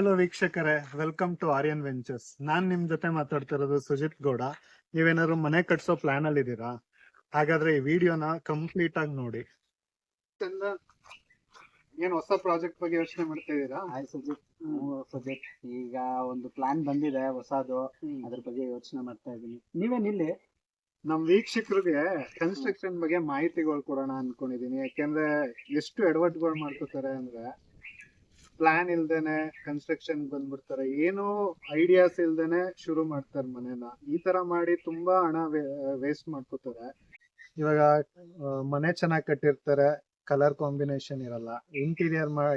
Hello ವೀಕ್ಷಕರೇ, welcome to Aryan ventures. ನಾನ್ ನಿಮ್ ಜೊತೆ ಮಾತಾಡ್ತಿರೋದು ಸುಜಿತ್ ಗೌಡ. ನೀವೇನಾದ್ರು ಮನೆ ಕಟ್ಸೋ ಪ್ಲಾನ್ ಅಲ್ಲಿ ಇದ್ದೀರಾ? ಹಾಗಾದ್ರೆ ಈ ವಿಡಿಯೋನ ಕಂಪ್ಲೀಟ್ ಆಗಿ ನೋಡಿ. ಏನ್ ಹೊಸ ಪ್ರಾಜೆಕ್ಟ್ ಬಗ್ಗೆ ಯೋಚನೆ ಮಾಡ್ತಾ ಇದ್ದೀರಾ? ಹಾಯ್ ಸುಜಿತ್. ಸುಜಿತ್, ಈಗ ಒಂದು ಪ್ಲಾನ್ ಬಂದಿದೆ ಹೊಸದು, ಅದ್ರ ಬಗ್ಗೆ ಯೋಚನೆ ಮಾಡ್ತಾ ಇದ್ದೀನಿ. ನೀವೇನ್ ಇಲ್ಲಿ? ನಮ್ ವೀಕ್ಷಕರಿಗೆ ಕನ್ಸ್ಟ್ರಕ್ಷನ್ ಬಗ್ಗೆ ಮಾಹಿತಿಗಳು ಕೊಡೋಣ ಅನ್ಕೊಂಡಿದೀನಿ. ಯಾಕೆಂದ್ರೆ ಎಷ್ಟು ಎಡವಟ್ಗಳು ಮಾಡ್ಕೋತಾರೆ ಅಂದ್ರೆ, ಪ್ಲಾನ್ ಇಲ್ದೇನೆ ಕನ್ಸ್ಟ್ರಕ್ಷನ್ ಬಂದ್ಬಿಡ್ತಾರೆ, ಏನೋ ಐಡಿಯಾಸ್ ಇಲ್ದೇನೆ ಶುರು ಮಾಡ್ತಾರೆ ಮನೆನ. ಈ ತರ ಮಾಡಿ ತುಂಬಾ ಹಣ ವೇಸ್ಟ್ ಮಾಡ್ಕೋತಾರೆ. ಇವಾಗ ಮನೆ ಚೆನ್ನಾಗಿ ಕಟ್ಟಿರ್ತಾರೆ, ಕಲರ್ ಕಾಂಬಿನೇಷನ್ ಇರಲ್ಲ,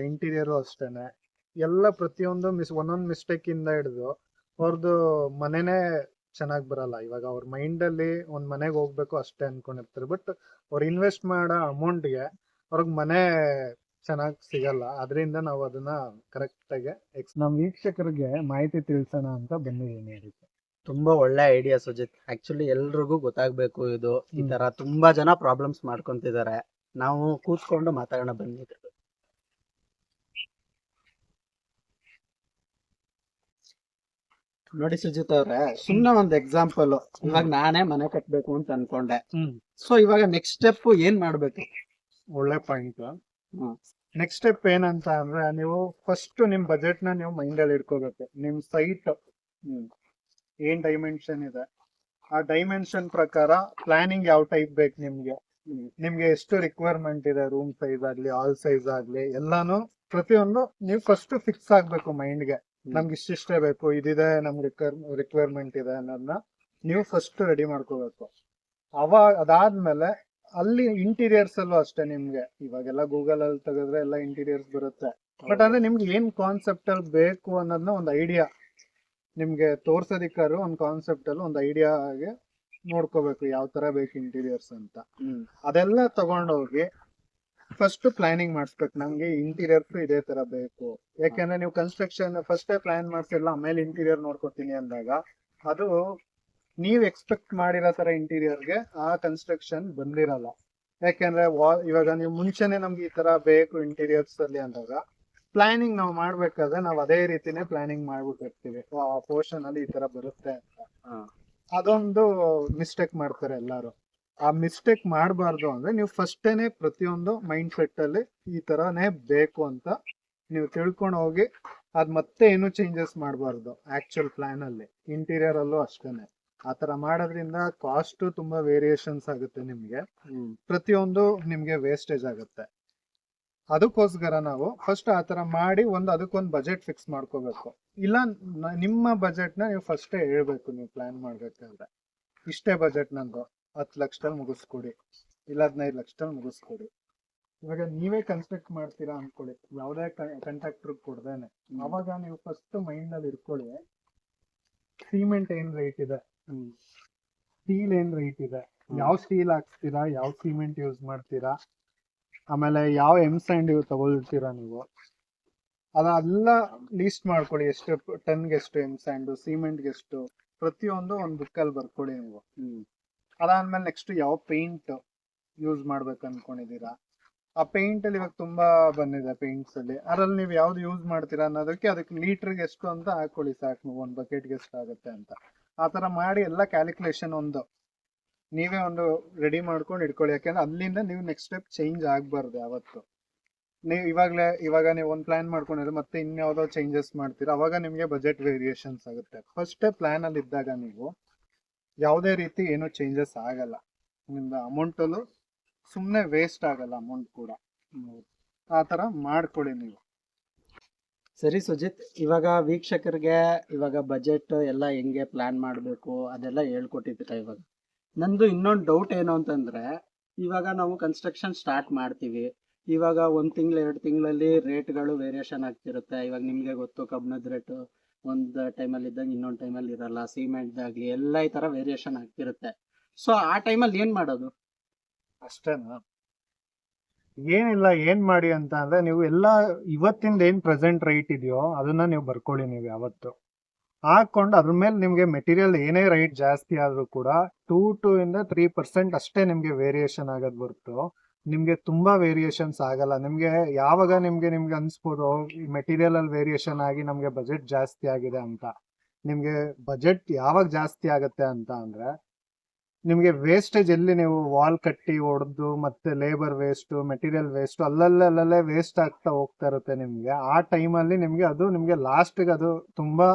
ಇಂಟೀರಿಯರು ಅಷ್ಟೇನೆ. ಎಲ್ಲ ಪ್ರತಿಯೊಂದು ಒಂದೊಂದು ಮಿಸ್ಟೇಕ್ ಇಂದ ಹಿಡಿದು ಅವ್ರದ್ದು ಮನೆನೇ ಚೆನ್ನಾಗಿ ಬರಲ್ಲ. ಇವಾಗ ಅವ್ರ ಮೈಂಡ್ ಅಲ್ಲಿ ಒಂದ್ ಮನೆಗೆ ಹೋಗ್ಬೇಕು ಅಷ್ಟೇ ಅನ್ಕೊಂಡಿರ್ತಾರೆ, ಬಟ್ ಅವ್ರು ಇನ್ವೆಸ್ಟ್ ಮಾಡೋ ಅಮೌಂಟ್ಗೆ ಅವ್ರಿಗೆ ಮನೆ ಚೆನ್ನಾಗಿ ಸಿಗಲ್ಲ. ಅದರಿಂದ ನಾವು ಅದನ್ನ ಕರೆಕ್ಟ್ ಆಗಿ ನಮ್ ವೀಕ್ಷಕರಿಗೆ ಮಾಹಿತಿ ತಿಳಿಸೋಣ ಅಂತ ಬಂದಿದ್ದೀನಿ. ಅದಕ್ಕೆ ತುಂಬಾ ಒಳ್ಳೆ ಐಡಿಯಾ ಸುಜಿತ್. ಆಕ್ಚುಲಿ ಎಲ್ರಿಗೂ ಗೊತ್ತಾಗ್ಬೇಕು ಇದು. ಈ ತರ ತುಂಬಾ ಜನ ಪ್ರಾಬ್ಲಮ್ಸ್ ಮಾಡ್ಕೊಂತಿದ್ದಾರೆ. ನಾವು ಕೂತ್ಕೊಂಡು ಮಾತಾಡೋಣ ಬನ್ನಿ. ನೋಡಿ ಸುಜಿತ್ ಅವ್ರೆ, ಸುಮ್ನೆ ಒಂದು ಎಕ್ಸಾಂಪಲ್. ಇವಾಗ ನಾನೇ ಮನೆ ಕಟ್ಬೇಕು ಅಂತ ಅನ್ಕೊಂಡೆ. ಸೊ ಇವಾಗ ನೆಕ್ಸ್ಟ್ ಸ್ಟೆಪ್ ಏನ್ ಮಾಡ್ಬೇಕು? ಒಳ್ಳೆ ಪಾಯಿಂಟ್. ನೆಕ್ಸ್ಟ್ ಸ್ಟೆಪ್ ಏನಂತ ಅಂದ್ರೆ, ನೀವು ಫಸ್ಟ್ ನಿಮ್ ಬಜೆಟ್ ನ ನೀವು ಮೈಂಡ್ ಅಲ್ಲಿ ಇಟ್ಕೋಬೇಕು. ನಿಮ್ ಸೈಟ್ ಏನ್ ಡೈಮೆನ್ಷನ್ ಇದೆ, ಆ ಡೈಮೆನ್ಷನ್ ಪ್ರಕಾರ ಪ್ಲಾನಿಂಗ್ ಯಾವ ಟೈಪ್ ಬೇಕು ನಿಮ್ಗೆ, ನಿಮ್ಗೆ ಎಷ್ಟು ರಿಕ್ವೈರ್ಮೆಂಟ್ ಇದೆ, ರೂಮ್ ಸೈಜ್ ಆಗ್ಲಿ, ಆಲ್ ಸೈಜ್ ಆಗ್ಲಿ, ಎಲ್ಲಾನು ಪ್ರತಿಯೊಂದು ನೀವು ಫಸ್ಟ್ ಫಿಕ್ಸ್ ಆಗ್ಬೇಕು ಮೈಂಡ್ಗೆ. ನಮ್ಗೆ ಇಷ್ಟಿಷ್ಟೇ ಬೇಕು, ಇದಿದೆ ನಮ್ಗೆ ರಿಕ್ವೈರ್ಮೆಂಟ್ ಇದೆ ಅನ್ನೋದನ್ನ ನೀವು ಫಸ್ಟ್ ರೆಡಿ ಮಾಡ್ಕೋಬೇಕು. ಅದಾದ್ಮೇಲೆ ಅಲ್ಲಿ ಇಂಟೀರಿಯರ್ಸ್ ಅಲ್ಲೂ ಅಷ್ಟೇ. ನಿಮ್ಗೆ ಇವಾಗೆಲ್ಲ ಗೂಗಲ್ ಅಲ್ಲಿ ತೆಗೆದ್ರೆ ಎಲ್ಲ ಇಂಟೀರಿಯರ್ಸ್ ಬರುತ್ತೆ, ಬಟ್ ಅಂದ್ರೆ ನಿಮ್ಗೆ ಏನ್ ಕಾನ್ಸೆಪ್ಟ್ ಅಲ್ಲಿ ಬೇಕು ಅನ್ನೋದನ್ನ ಒಂದು ಐಡಿಯಾ ನಿಮ್ಗೆ ತೋರ್ಸೋದಿಕ್ಕಾದ್ರು ಒಂದು ಕಾನ್ಸೆಪ್ಟ್ ಅಲ್ಲಿ ಒಂದು ಐಡಿಯಾಗೆ ನೋಡ್ಕೋಬೇಕು ಯಾವ ತರ ಬೇಕು ಇಂಟೀರಿಯರ್ಸ್ ಅಂತ. ಅದೆಲ್ಲ ತಗೊಂಡೋಗಿ ಫಸ್ಟ್ ಪ್ಲಾನಿಂಗ್ ಮಾಡಿಸ್ಬೇಕು. ನಮ್ಗೆ ಇಂಟೀರಿಯರ್ಸ್ ಇದೇ ತರ ಬೇಕು. ಯಾಕೆಂದ್ರೆ ನೀವು ಕನ್ಸ್ಟ್ರಕ್ಷನ್ ಫಸ್ಟೇ ಪ್ಲಾನ್ ಮಾಡ್ಸಿಲ್ಲ, ಆಮೇಲೆ ಇಂಟೀರಿಯರ್ ನೋಡ್ಕೊತೀನಿ ಅಂದಾಗ ಅದು ನೀವ್ ಎಕ್ಸ್ಪೆಕ್ಟ್ ಮಾಡಿರೋ ತರ ಇಂಟೀರಿಯರ್ಗೆ ಆ ಕನ್ಸ್ಟ್ರಕ್ಷನ್ ಬಂದಿರಲ್ಲ. ಯಾಕೆಂದ್ರೆ ಇವಾಗ ನೀವು ಮುಂಚೆನೆ ನಮ್ಗೆ ಈ ತರ ಬೇಕು ಇಂಟೀರಿಯರ್ಸ್ ಅಲ್ಲಿ ಅಂದಾಗ ಪ್ಲಾನಿಂಗ್ ನಾವು ಮಾಡ್ಬೇಕಾದ್ರೆ ನಾವು ಅದೇ ರೀತಿನೇ ಪ್ಲಾನಿಂಗ್ ಮಾಡ್ಬಿಟ್ಟಿರ್ತೀವಿ, ಆ ಪೋರ್ಷನ್ ಅಲ್ಲಿ ಈ ತರ ಬರುತ್ತೆ ಅಂತ. ಅದೊಂದು ಮಿಸ್ಟೇಕ್ ಮಾಡ್ತಾರೆ ಎಲ್ಲಾರು. ಆ ಮಿಸ್ಟೇಕ್ ಮಾಡಬಾರ್ದು ಅಂದ್ರೆ ನೀವು ಫಸ್ಟೇನೆ ಪ್ರತಿಯೊಂದು ಮೈಂಡ್ ಸೆಟ್ ಅಲ್ಲಿ ಈ ತರಾನೇ ಬೇಕು ಅಂತ ನೀವು ತಿಳ್ಕೊಂಡು ಹೋಗಿ ಅದ್ ಮತ್ತೆ ಏನು ಚೇಂಜಸ್ ಮಾಡಬಾರ್ದು. ಆಕ್ಚುಯಲ್ ಪ್ಲಾನ್ ಅಲ್ಲಿ ಇಂಟೀರಿಯರ್ ಅಲ್ಲೂ ಅಷ್ಟೇನೆ. ಆತರ ಮಾಡೋದ್ರಿಂದ ಕಾಸ್ಟ್ ತುಂಬಾ ವೇರಿಯೇಷನ್ಸ್ ಆಗುತ್ತೆ ನಿಮ್ಗೆ, ಪ್ರತಿಯೊಂದು ನಿಮ್ಗೆ ವೇಸ್ಟೇಜ್ ಆಗುತ್ತೆ. ಅದಕ್ಕೋಸ್ಕರ ನಾವು ಫಸ್ಟ್ ಆತರ ಮಾಡಿ ಅದಕ್ಕೊಂದು ಬಜೆಟ್ ಫಿಕ್ಸ್ ಮಾಡ್ಕೋಬೇಕು. ಇಲ್ಲ ನಿಮ್ಮ ಬಜೆಟ್ ನ ನೀವು ಫಸ್ಟೇ ಹೇಳ್ಬೇಕು. ನೀವು ಪ್ಲಾನ್ ಮಾಡ್ಬೇಕಾದ್ರೆ ಇಷ್ಟೇ ಬಜೆಟ್ ನಂದು, 10 ಲಕ್ಷದಲ್ಲಿ ಮುಗಿಸ್ಕೊಡಿ, ಇಲ್ಲ 15 ಲಕ್ಷದಲ್ಲಿ ಮುಗಿಸ್ಕೊಡಿ. ಇವಾಗ ನೀವೇ ಕನ್ಸ್ಟ್ರಕ್ಟ್ ಮಾಡ್ತೀರಾ ಅನ್ಕೊಳ್ಳಿ, ಯಾವುದೇ ಕಾಂಟ್ರಾಕ್ಟರ್ ಕೊಡ್ದೇನೆ, ಅವಾಗ ನೀವು ಫಸ್ಟ್ ಮೈಂಡ್ ಅಲ್ಲಿ ಇಟ್ಕೊಳ್ಳಿ, ಸಿಮೆಂಟ್ ಏನ್ ರೇಟ್ ಇದೆ, ಸ್ಟೀಲ್ ಏನ್ ರೇಟ್ ಇದೆ, ಯಾವ ಸ್ಟೀಲ್ ಹಾಕ್ಸ್ತೀರಾ, ಯಾವ ಸಿಮೆಂಟ್ ಯೂಸ್ ಮಾಡ್ತೀರಾ, ಆಮೇಲೆ ಯಾವ ಸ್ಯಾಂಡ್ ತಗೊಳ್ತೀರಾ ನೀವು, ಅದೆಲ್ಲ ಲೀಸ್ಟ್ ಮಾಡ್ಕೊಳ್ಳಿ. ಎಷ್ಟು ಟನ್ಗೆ ಎಷ್ಟು ಸ್ಯಾಂಡ್, ಸಿಮೆಂಟ್ಗೆ ಎಷ್ಟು, ಪ್ರತಿಯೊಂದು ಒಂದು ಬುಕ್ಕಲ್ಲಿ ಬರ್ಕೊಳ್ಳಿ ನೀವು. ಅದಾದ್ಮೇಲೆ ನೆಕ್ಸ್ಟ್ ಯಾವ ಪೇಂಟ್ ಯೂಸ್ ಮಾಡ್ಬೇಕು ಅನ್ಕೊಂಡಿದೀರಾ. ಆ ಪೇಂಟ್ ಅಲ್ಲಿ ಇವಾಗ ತುಂಬಾ ಬಂದಿದೆ ಪೇಂಟ್ಸ್ ಅಲ್ಲಿ, ಅದ್ರಲ್ಲಿ ನೀವು ಯಾವ್ದು ಯೂಸ್ ಮಾಡ್ತೀರಾ ಅನ್ನೋದಕ್ಕೆ ಅದಕ್ಕೆ ಲೀಟರ್ಗೆ ಎಷ್ಟು ಅಂತ ಹಾಕೊಳ್ಳಿ ಸಾಕು, ನೀವು ಒಂದು ಬಕೆಟ್ಗೆ ಎಷ್ಟು ಆಗುತ್ತೆ ಅಂತ. ಆತರ ಮಾಡಿ ಎಲ್ಲ ಕ್ಯಾಲ್ಕುಲೇಷನ್ ನೀವೇ ಒಂದು ರೆಡಿ ಮಾಡ್ಕೊಂಡು ಇಟ್ಕೊಳ್ಳಿ. ಯಾಕೆಂದ್ರೆ ಅಲ್ಲಿಂದ ನೀವು ನೆಕ್ಸ್ಟ್ ಸ್ಟೆಪ್ ಚೇಂಜ್ ಆಗ್ಬಾರ್ದು ಯಾವತ್ತು. ನೀವು ಇವಾಗ ನೀವು ಒಂದು ಪ್ಲಾನ್ ಮಾಡ್ಕೊಂಡಿದ್ರೆ ಮತ್ತೆ ಇನ್ಯಾವುದೋ ಚೇಂಜಸ್ ಮಾಡ್ತೀರಾ, ಅವಾಗ ನಿಮ್ಗೆ ಬಜೆಟ್ ವೇರಿಯೇಷನ್ಸ್ ಆಗುತ್ತೆ. ಫಸ್ಟ್ ಪ್ಲಾನ್ ಅಲ್ಲಿ ಇದ್ದಾಗ ನೀವು ಯಾವುದೇ ರೀತಿ ಏನು ಚೇಂಜಸ್ ಆಗಲ್ಲ, ನಿಮ್ದು ಅಮೌಂಟ್ ಅಲ್ಲೂ ಸುಮ್ಮನೆ ವೇಸ್ಟ್ ಆಗಲ್ಲ ಅಮೌಂಟ್ ಕೂಡ. ಆ ತರ ಮಾಡ್ಕೊಳ್ಳಿ ನೀವು. ಸರಿ ಸುಜಿತ್, ಇವಾಗ ವೀಕ್ಷಕರಿಗೆ ಇವಾಗ ಬಜೆಟ್ ಎಲ್ಲ ಹೆಂಗೆ ಪ್ಲಾನ್ ಮಾಡಬೇಕು ಅದೆಲ್ಲ ಹೇಳ್ಕೊಟ್ಟಿದ್ದೀರಾ. ಇವಾಗ ನಂದು ಇನ್ನೊಂದು ಡೌಟ್ ಏನು ಅಂತಂದ್ರೆ, ಇವಾಗ ನಾವು ಕನ್ಸ್ಟ್ರಕ್ಷನ್ ಸ್ಟಾರ್ಟ್ ಮಾಡ್ತೀವಿ, ಇವಾಗ 1 ತಿಂಗಳು 2 ತಿಂಗಳಲ್ಲಿ ರೇಟ್ಗಳು ವೇರಿಯೇಷನ್ ಆಗ್ತಿರುತ್ತೆ. ಇವಾಗ ನಿಮಗೆ ಗೊತ್ತು, ಕಬ್ಬಿಣದ ರೇಟು ಒಂದು ಟೈಮಲ್ಲಿ ಇದ್ದಂಗೆ ಇನ್ನೊಂದು ಟೈಮಲ್ಲಿ ಇರಲ್ಲ, ಸಿಮೆಂಟ್ದಾಗಲಿ ಎಲ್ಲ ಈ ಥರ ವೇರಿಯೇಷನ್ ಆಗ್ತಿರುತ್ತೆ. ಸೊ ಆ ಟೈಮಲ್ಲಿ ಏನು ಮಾಡೋದು? ಅಷ್ಟೇನಾ? ಏನಿಲ್ಲ, ಏನ್ ಮಾಡಿ ಅಂತ ಅಂದ್ರೆ, ನೀವು ಎಲ್ಲ ಇವತ್ತಿಂದ ಏನ್ ಪ್ರೆಸೆಂಟ್ ರೈಟ್ ಇದೆಯೋ ಅದನ್ನ ನೀವು ಬರ್ಕೊಳ್ಳಿ. ನೀವು ಯಾವತ್ತು ಹಾಕೊಂಡು ಅದ್ರ ಮೇಲೆ ನಿಮ್ಗೆ ಮೆಟೀರಿಯಲ್ ಏನೇ ರೈಟ್ ಜಾಸ್ತಿ ಆದ್ರೂ ಕೂಡ 2 to 3% ಅಷ್ಟೇ ನಿಮ್ಗೆ ವೇರಿಯೇಷನ್ ಆಗೋದ್ ಹೊರ್ತು ನಿಮ್ಗೆ ತುಂಬಾ ವೇರಿಯೇಷನ್ಸ್ ಆಗಲ್ಲ. ನಿಮ್ಗೆ ಯಾವಾಗ ನಿಮ್ಗೆ ಅನ್ಸ್ಬೋದು ಈ ಮೆಟೀರಿಯಲ್ ಅಲ್ಲಿ ವೇರಿಯೇಷನ್ ಆಗಿ ನಮ್ಗೆ ಬಜೆಟ್ ಜಾಸ್ತಿ ಆಗಿದೆ ಅಂತ. ನಿಮ್ಗೆ ಬಜೆಟ್ ಯಾವಾಗ ಜಾಸ್ತಿ ಆಗತ್ತೆ ಅಂತ ಅಂದ್ರೆ ನಿಮ್ಗೆ ವೇಸ್ಟೇಜ್ ಎಲ್ಲಿ ನೀವು ವಾಲ್ ಕಟ್ಟಿ ಹೊಡೆದು ಮತ್ತೆ ಲೇಬರ್ ವೇಸ್ಟ್ ಮೆಟೀರಿಯಲ್ ವೇಸ್ಟ್ ಅಲ್ಲಲ್ಲೇ ವೇಸ್ಟ್ ಆಗ್ತಾ ಹೋಗ್ತಾ ಇರುತ್ತೆ ನಿಮ್ಗೆ. ಆ ಟೈಮಲ್ಲಿ ನಿಮ್ಗೆ ಲಾಸ್ಟ್ಗೆ ಅದು ತುಂಬಾ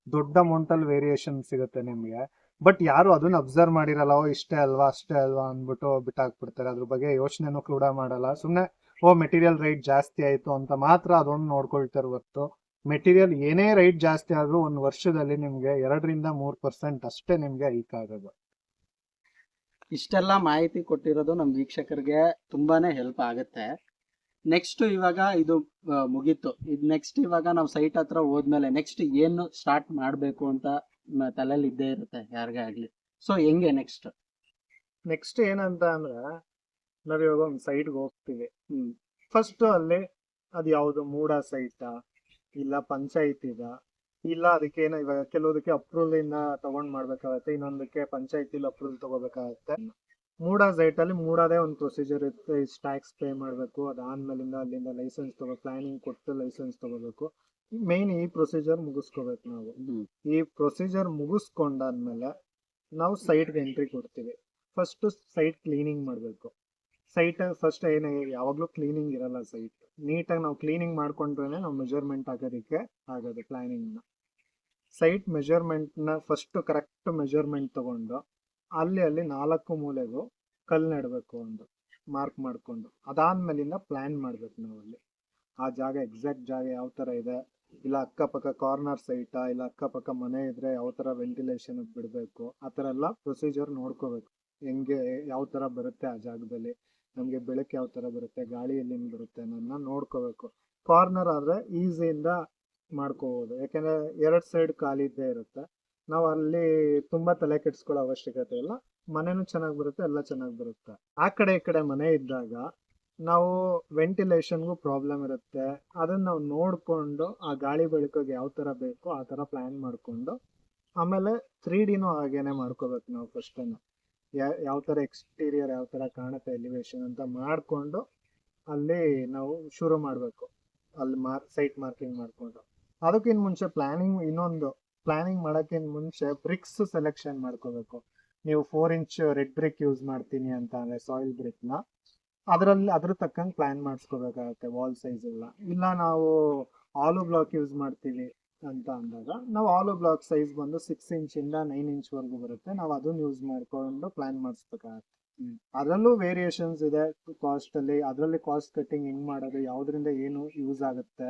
ದೊಡ್ಡ ಅಮೌಂಟ್ ಅಲ್ಲಿ ವೇರಿಯೇಷನ್ ಸಿಗುತ್ತೆ ನಿಮ್ಗೆ. ಬಟ್ ಯಾರು ಅದನ್ನ ಅಬ್ಸರ್ವ್ ಮಾಡಿರಲ್ಲ, ಓ ಇಷ್ಟೇ ಅಲ್ವಾ ಅಷ್ಟೇ ಅಲ್ವಾ ಅಂದ್ಬಿಟ್ಟು ಬಿಟ್ಟಾಕ್ಬಿಡ್ತಾರೆ. ಅದ್ರ ಬಗ್ಗೆ ಯೋಚನೆನೂ ಕೂಡ ಮಾಡಲ್ಲ. ಸುಮ್ಮನೆ ಓ ಮೆಟೀರಿಯಲ್ ರೈಟ್ ಜಾಸ್ತಿ ಆಯ್ತು ಅಂತ ಮಾತ್ರ ಅದೊಂದು ನೋಡ್ಕೊಳ್ತಾರೆ ಹೊರ್ತು ಮೆಟೀರಿಯಲ್ ಏನೇ ರೈಟ್ ಜಾಸ್ತಿ ಆದ್ರೂ ಒಂದು ವರ್ಷದಲ್ಲಿ ನಿಮ್ಗೆ 2-3% ಅಷ್ಟೇ ನಿಮ್ಗೆ ಹೈಕ್ ಆಗೋದು. ಇಷ್ಟೆಲ್ಲ ಮಾಹಿತಿ ಕೊಟ್ಟಿರೋದು ನಮ್ಮ ವೀಕ್ಷಕರಿಗೆ ತುಂಬಾನೇ ಹೆಲ್ಪ್ ಆಗುತ್ತೆ. ನೆಕ್ಸ್ಟ್ ಇವಾಗ ಇದು ಮುಗೀತು. ಇದು ನೆಕ್ಸ್ಟ್ ಇವಾಗ ನಾವು ಸೈಟ್ ಹತ್ರ ಹೋದ್ಮೇಲೆ ನೆಕ್ಸ್ಟ್ ಏನು ಸ್ಟಾರ್ಟ್ ಮಾಡಬೇಕು ಅಂತ ತಲೆಯಲ್ಲಿ ಇದ್ದೇ ಇರುತ್ತೆ ಯಾರಿಗೇ ಆಗ್ಲಿ. ಸೊ ಹೆಂಗೆ ನೆಕ್ಸ್ಟ್ ಏನಂತ ಅಂದ್ರೆ ನಾವ್ ಇವಾಗ ಒಂದು ಸೈಟ್ಗೆ ಹೋಗ್ತೀವಿ. ಫಸ್ಟ್ ಅಲ್ಲಿ ಅದು ಯಾವ್ದು ಮೂಡ ಸೈಟಾ ಇಲ್ಲ ಪಂಚಾಯತಿದ ಇಲ್ಲ ಅದಕ್ಕೇನೋ ಇವಾಗ ಕೆಲವುದಕ್ಕೆ ಅಪ್ರೂವಲ್ ಇಂದ ತಗೊಂಡ್ ಮಾಡ್ಬೇಕಾಗತ್ತೆ, ಇನ್ನೊಂದಕ್ಕೆ ಪಂಚಾಯತಿಲಿ ಅಪ್ರೂವಲ್ ತಗೋಬೇಕಾಗತ್ತೆ. ಮೂಡ ಸೈಟ್ ಅಲ್ಲಿ ಮೂಡದೇ ಒಂದು ಪ್ರೊಸೀಜರ್ ಇರುತ್ತೆ. ಇಷ್ಟು ಟ್ಯಾಕ್ಸ್ ಪೇ ಮಾಡಬೇಕು, ಅದಾದ್ಮೇಲಿಂದ ಅಲ್ಲಿಂದ ಲೈಸೆನ್ಸ್ ಪ್ಲಾನಿಂಗ್ ಕೊಟ್ಟು ಲೈಸೆನ್ಸ್ ತಗೋಬೇಕು. ಮೇನ್ ಈ ಪ್ರೊಸೀಜರ್ ಮುಗಿಸ್ಕೋಬೇಕು ನಾವು. ಈ ಪ್ರೊಸೀಜರ್ ಮುಗಿಸ್ಕೊಂಡಾದ್ಮೇಲೆ ನಾವು ಸೈಟ್ಗೆ ಎಂಟ್ರಿ ಕೊಡ್ತೀವಿ. ಫಸ್ಟ್ ಸೈಟ್ ಕ್ಲೀನಿಂಗ್ ಮಾಡಬೇಕು. ಸೈಟ್ ಫಸ್ಟ್ ಏನೇ ಯಾವಾಗ್ಲೂ ಕ್ಲೀನಿಂಗ್ ಇರಲ್ಲ. ಸೈಟ್ ನೀಟಾಗಿ ನಾವು ಕ್ಲೀನಿಂಗ್ ಮಾಡ್ಕೊಂಡ್ರೆ ನಾವು ಮೆಜರ್ಮೆಂಟ್ ಆಗೋದಕ್ಕೆ ಆಗೋದು. ಪ್ಲಾನಿಂಗ್ ನ ಸೈಟ್ ಮೆಜರ್ಮೆಂಟ್ ನ ಫಸ್ಟ್ ಕರೆಕ್ಟ್ ಮೆಜರ್ಮೆಂಟ್ ತಗೊಂಡು ಅಲ್ಲಿ 4 ಮೂಲೆಗೂ ಕಲ್ಲು ನೆಡಬೇಕು, ಒಂದು ಮಾರ್ಕ್ ಮಾಡ್ಕೊಂಡು. ಅದಾದ್ಮೇಲಿಂದ ಪ್ಲಾನ್ ಮಾಡ್ಬೇಕು ನಾವು ಅಲ್ಲಿ ಆ ಜಾಗ ಎಕ್ಸಾಕ್ಟ್ ಜಾಗ ಯಾವ ತರ ಇದೆ, ಇಲ್ಲ ಅಕ್ಕಪಕ್ಕ ಕಾರ್ನರ್ ಸೈಟಾ ಇಲ್ಲ ಅಕ್ಕಪಕ್ಕ ಮನೆ ಇದ್ರೆ ಯಾವ ತರ ವೆಂಟಿಲೇಷನ್ ಬಿಡಬೇಕು, ಆ ತರ ಎಲ್ಲ ಪ್ರೊಸೀಜರ್ ನೋಡ್ಕೋಬೇಕು. ಹೆಂಗೆ ಯಾವ ತರ ಬರುತ್ತೆ ಆ ಜಾಗದಲ್ಲಿ, ನಮ್ಗೆ ಬೆಳಕು ಯಾವ ತರ ಬರುತ್ತೆ, ಗಾಳಿ ಎಲ್ಲಿಂದ ಬರುತ್ತೆ ಅನ್ನೋದನ್ನ ನೋಡ್ಕೋಬೇಕು. ಕಾರ್ನರ್ ಆದ್ರೆ ಈಸಿಯಿಂದ ಮಾಡ್ಕೋಬಹುದು, ಯಾಕಂದ್ರೆ 2 ಸೈಡ್ ಖಾಲಿ ಇದ್ದೇ ಇರುತ್ತೆ. ನಾವು ಅಲ್ಲಿ ತುಂಬಾ ತಲೆ ಕೆಡ್ಸ್ಕೊಳ್ಳೋ ಅವಶ್ಯಕತೆ ಇಲ್ಲ. ಮನೆನೂ ಚೆನ್ನಾಗಿ ಬರುತ್ತೆ, ಎಲ್ಲ ಚೆನ್ನಾಗಿ ಬರುತ್ತೆ. ಆ ಕಡೆ ಈ ಕಡೆ ಮನೆ ಇದ್ದಾಗ ನಾವು ವೆಂಟಿಲೇಷನ್ಗೂ ಪ್ರಾಬ್ಲಮ್ ಇರುತ್ತೆ. ಅದನ್ನ ನಾವು ನೋಡ್ಕೊಂಡು ಆ ಗಾಳಿ ಬೆಳಕಿಗೆ ಯಾವ ತರ ಬೇಕು ಆ ತರ ಪ್ಲಾನ್ ಮಾಡ್ಕೊಂಡು ಆಮೇಲೆ 3Dನೂ ಹಾಗೇನೆ ಮಾಡ್ಕೋಬೇಕು ನಾವು. ಫಸ್ಟ್ ಯಾವ ತರ ಎಕ್ಸ್ಟೀರಿಯರ್ ಯಾವ ತರ ಕಾಣುತ್ತೆ ಎಲಿವೇಶನ್ ಅಂತ ಮಾಡ್ಕೊಂಡು ಅಲ್ಲಿ ನಾವು ಶುರು ಮಾಡ್ಬೇಕು. ಅಲ್ಲಿ ಸೈಟ್ ಮಾರ್ಕಿಂಗ್ ಮಾಡ್ಕೊಂಡು ಅದಕ್ಕಿಂತ ಮುಂಚೆ ಪ್ಲಾನಿಂಗ್ ಮಾಡೋಕ್ಕಿಂತ ಮುಂಚೆ ಬ್ರಿಕ್ಸ್ ಸೆಲೆಕ್ಷನ್ ಮಾಡ್ಕೋಬೇಕು. ನೀವು 4 ಇಂಚ್ ರೆಡ್ ಬ್ರಿಕ್ ಯೂಸ್ ಮಾಡ್ತೀನಿ ಅಂತ ಅಂದ್ರೆ ಸಾಯಿಲ್ ಬ್ರಿಕ್ ನ ಅದ್ರ ತಕ್ಕಂಗೆ ಪ್ಲಾನ್ ಮಾಡಿಸ್ಕೋಬೇಕಾಗತ್ತೆ. ವಾಲ್ ಸೈಜ್ ಇಲ್ಲ ನಾವು ಆಲು ಬ್ಲಾಕ್ ಯೂಸ್ ಮಾಡ್ತೀವಿ ಅಂತ ಅಂದಾಗ ನಾವು ಆಲು ಬ್ಲಾಕ್ ಸೈಜ್ ಬಂದು 6 ಇಂಚಿಂದ 9 ಇಂಚ್ ವರೆಗೂ ಬರುತ್ತೆ. ನಾವು ಅದನ್ನ ಯೂಸ್ ಮಾಡ್ಕೊಂಡು ಪ್ಲಾನ್ ಮಾಡಿಸ್ಬೇಕಾಗತ್ತೆ. ಅದರಲ್ಲೂ ವೇರಿಯೇಷನ್ಸ್ ಇದೆ ಕಾಸ್ಟ್ ಅಲ್ಲಿ. ಅದರಲ್ಲಿ ಕಾಸ್ಟ್ ಕಟ್ಟಿಂಗ್ ಹೆಂಗ್ ಮಾಡೋದು, ಯಾವ್ದ್ರಿಂದ ಏನು ಯೂಸ್ ಆಗುತ್ತೆ,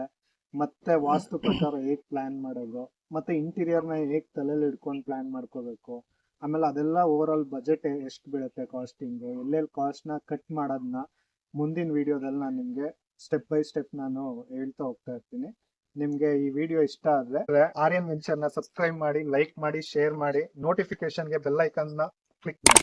ಮತ್ತೆ ವಾಸ್ತು ಪ್ರಕಾರ ಹೇಗ್ ಪ್ಲಾನ್ ಮಾಡೋದು, ಮತ್ತೆ ಇಂಟೀರಿಯರ್ ನ ಹೇಗ್ ತಲೆಯಲ್ಲಿ ಇಟ್ಕೊಂಡು ಪ್ಲಾನ್ ಮಾಡ್ಕೋಬೇಕು. ಆಮೇಲೆ ಅದೆಲ್ಲ ಓವರ್ ಆಲ್ ಬಜೆಟ್ ಎಷ್ಟು ಬೀಳುತ್ತೆ, ಕಾಸ್ಟಿಂಗ್ ಎಲ್ಲೆಲ್ಲಿ ಕಾಸ್ಟ್ ನ ಕಟ್ ಮಾಡೋದನ್ನ ಮುಂದಿನ ವಿಡಿಯೋದಲ್ಲಿ ನಾನು ನಿಮ್ಗೆ ಸ್ಟೆಪ್ ಬೈ ಸ್ಟೆಪ್ ನಾನು ಹೇಳ್ತಾ ಹೋಗ್ತಾ ಇರ್ತೀನಿ. ನಿಮ್ಗೆ ಈ ವಿಡಿಯೋ ಇಷ್ಟ ಆದ್ರೆ ಆರ್ಯನ್ ವೆಂಚರ್ ನ ಸಬ್ಸ್ಕ್ರೈಬ್ ಮಾಡಿ, ಲೈಕ್ ಮಾಡಿ, ಶೇರ್ ಮಾಡಿ, ನೋಟಿಫಿಕೇಶನ್ಗೆ ಬೆಲ್ ಐಕನ್ ನ ಕ್ಲಿಕ್ ಮಾಡಿ.